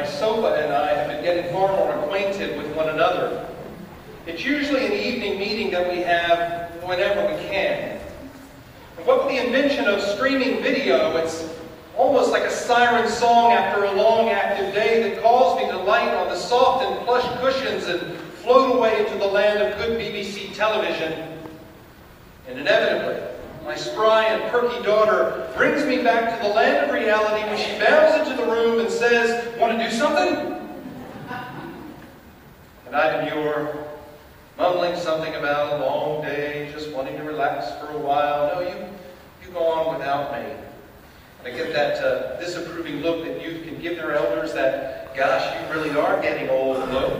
my sofa and I have been getting far more acquainted with one another. It's usually an evening meeting that we have whenever we can. And what with the invention of streaming video, it's almost like a siren song after a long active day that calls me to light on the soft and plush cushions and float away into the land of good BBC television. And inevitably, my spry and perky daughter brings me back to the land of reality when she bounds into the room and says, "Want to do something?" And I demur, mumbling something about a long day, just wanting to relax for a while. "No, you go on without me." And I get that disapproving look that youth can give their elders, that, "Gosh, you really are getting old" look,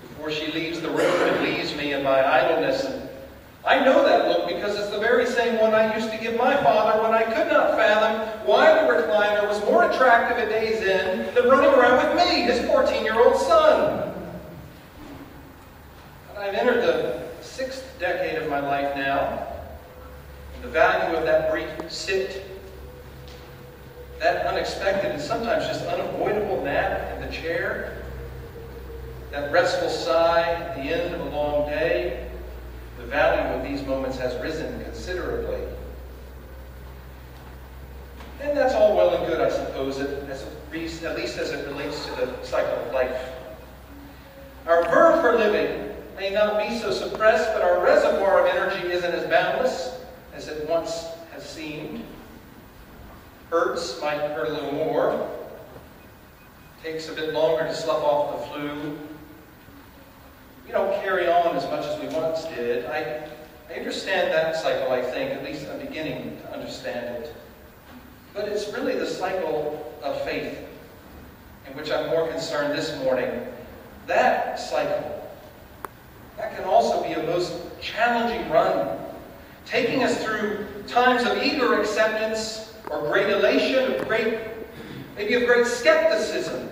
before she leaves the room and leaves me in my idleness. And I know that look because it's the very same one I used to give my father when I could not fathom why the recliner was more attractive at day's end than running around with me, his 14-year-old son. But I've entered the 6th decade of my life now, and the value of that brief sit, that unexpected and sometimes just unavoidable nap in the chair, that restful sigh at the end of a long day, the value of these moments has risen considerably. And that's all well and good, I suppose, at least as it relates to the cycle of life. Our verve for living may not be so suppressed, but our reservoir of energy isn't as boundless as it once has seemed. Hurts might hurt a little more. Takes a bit longer to slough off the flu. We don't carry on as much as we once did. I understand that cycle, I think. At least I'm beginning to understand it. But it's really the cycle of faith, in which I'm more concerned this morning. That cycle, that can also be a most challenging run, taking us through times of eager acceptance or great elation, maybe of great skepticism,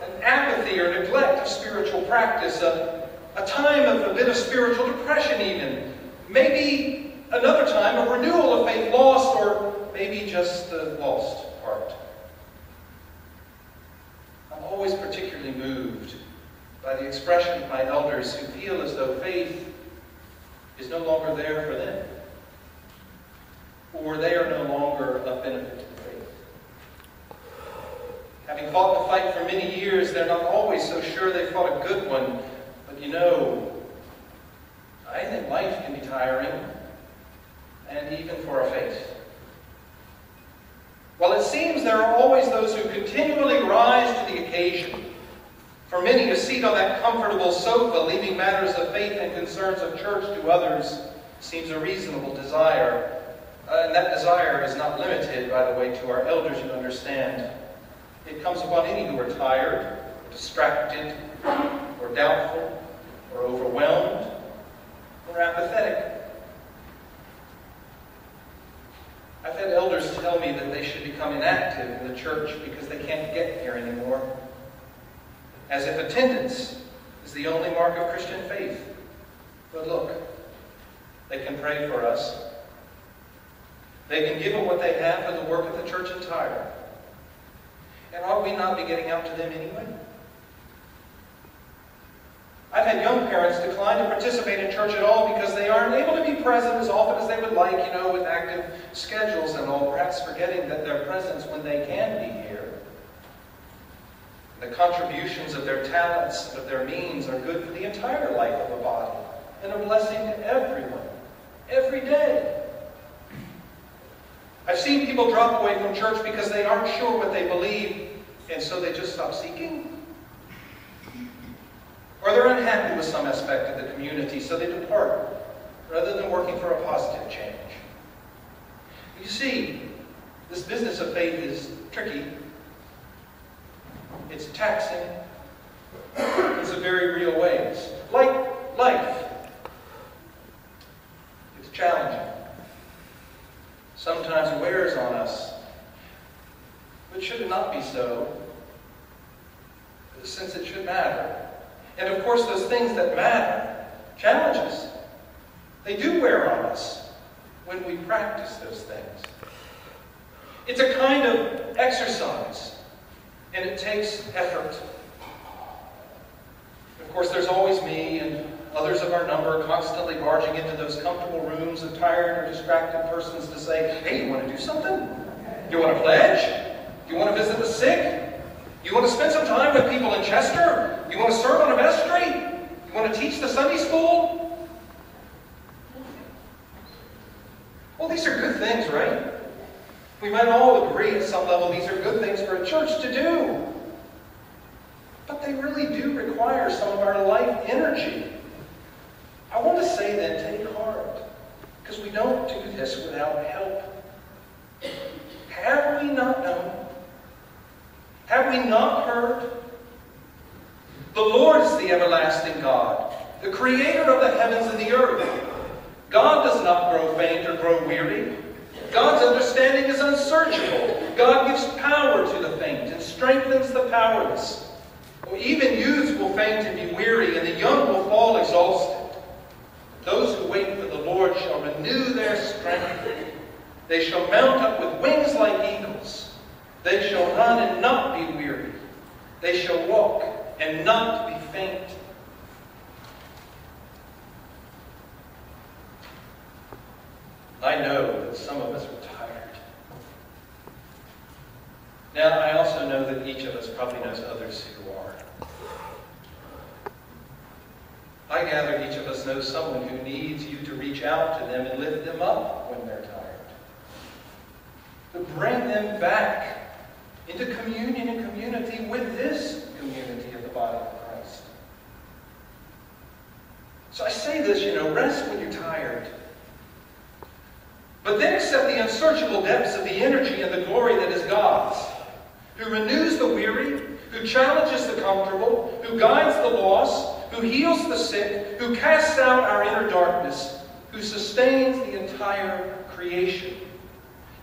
an apathy or neglect of spiritual practice, a time of a bit of spiritual depression even, maybe another time of renewal of faith lost, or maybe just the lost part. I'm always particularly moved by the expression of my elders who feel as though faith is no longer there for them, or they are no longer of benefit to the faith. Having fought the fight for many years, they're not always so sure they fought a good one. But you know, I think life can be tiring, and even for our faith. While it seems there are always those who continually rise to the occasion, for many a seat on that comfortable sofa, leaving matters of faith and concerns of church to others, seems a reasonable desire. And that desire is not limited, by the way, to our elders, you understand. It comes upon any who are tired, distracted, or doubtful, or overwhelmed, or apathetic. I've had elders tell me that they should become inactive in the church because they can't get here anymore, as if attendance is the only mark of Christian faith. But look, they can pray for us. They can give of what they have for the work of the church entire. And ought we not be getting out to them anyway? I've had young parents decline to participate in church at all because they aren't able to be present as often as they would like, with active schedules and all, perhaps forgetting that their presence when they can be here. The contributions of their talents and of their means are good for the entire life of a body and a blessing to everyone, every day. I've seen people drop away from church because they aren't sure what they believe, and so they just stop seeking. Or they're unhappy with some aspect of the community, so they depart, rather than working for a positive change. You see, this business of faith is tricky. It's taxing in some very real ways. Like life, it's challenging. Sometimes it wears on us, but should it not be so? Since it should matter. And of course, those things that matter challenge us. They do wear on us when we practice those things. It's a kind of exercise And it takes effort. Of course, there's always me and others of our number constantly barging into those comfortable rooms of tired or distracted persons to say, hey, you want to do something? You want to pledge? You want to visit the sick? You want to spend some time with people in Chester? You want to serve on a vestry? You want to teach the Sunday school? Well, these are good things, right? We might all agree at some level these are good things for a church to do. But they really do require some of our life energy. I want to say then, take heart, because we don't do this without help. Have we not known? Have we not heard? The Lord is the everlasting God, the creator of the heavens and the earth. God does not grow faint or grow weary. God's understanding is unsearchable. God gives power to the faint and strengthens the powerless. Even youths will faint and be weary, and the young will fall exhausted. Those who wait for the Lord shall renew their strength. They shall mount up with wings like eagles. They shall run and not be weary. They shall walk and not be faint. I know that some of us are tired. Now, I also know that each of us probably knows others who are. I gather each of us knows someone who needs you to reach out to them and lift them up when they're tired. To bring them back into communion and community with this community of the body of Christ. So I say this, rest when you're tired. But then accept the unsearchable depths of the energy and the glory that is God's, who renews the weary, who challenges the comfortable, who guides the lost, who heals the sick, who casts out our inner darkness, who sustains the entire creation.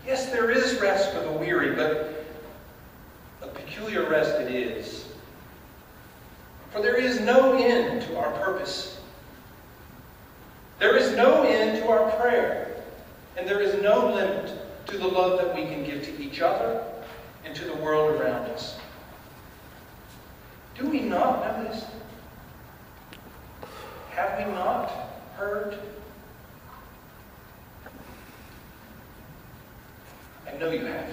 Yes, there is rest for the weary, but a peculiar rest it is. For there is no end to our purpose. There is no end to our prayer. And there is no limit to the love that we can give to each other and to the world around us. Do we not know this? Have we not heard? I know you have.